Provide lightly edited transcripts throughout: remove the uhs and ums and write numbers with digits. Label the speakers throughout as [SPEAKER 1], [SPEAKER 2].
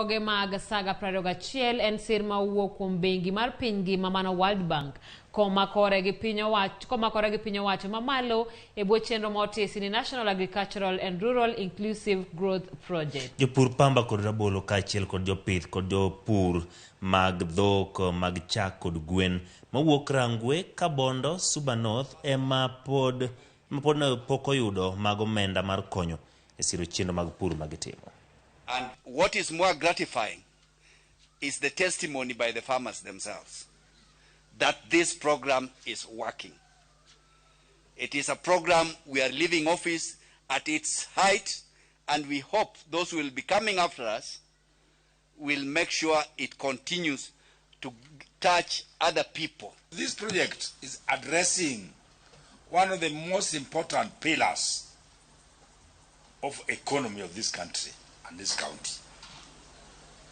[SPEAKER 1] Oge mag saga prarogachiel en sir ma wuok kuom bengi mar piny ngima mano World Bank komakore gi piny owacho mamalo e bwo chenro motisi ni National Agricultural and Rural Inclusive Growth Project.
[SPEAKER 2] Jopur pamba kod rabolo kaachiel kod jopith kod jopur mag dhok mag chak kod gwen mawuok Rangwe, Kabondo, Suba North ema pod pok oyudo mag omenda mar konyo e siro chenro mag pur magitimo.
[SPEAKER 3] And what is more gratifying is the testimony by the farmers themselves that this program is working. It is a program we are leaving office at its height, and we hope those who will be coming after us will make sure it continues to touch other people.
[SPEAKER 4] This project is addressing one of the most important pillars of economy of this country and this county.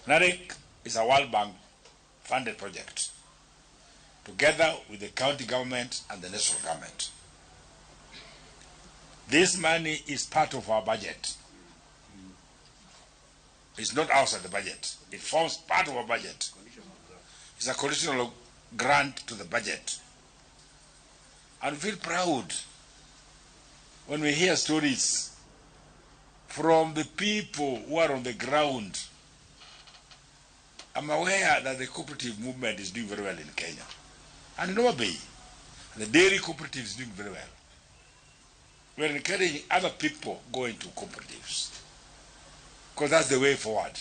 [SPEAKER 4] NAREC is a World Bank funded project together with the county government and the national government. This money is part of our budget. It's not outside the budget. It forms part of our budget. It's a conditional grant to the budget. And we feel proud when we hear stories from the people who are on the ground. I'm aware that the cooperative movement is doing very well in Kenya. And in Homa Bay, the dairy cooperative is doing very well. We're encouraging other people go into cooperatives because that's the way forward.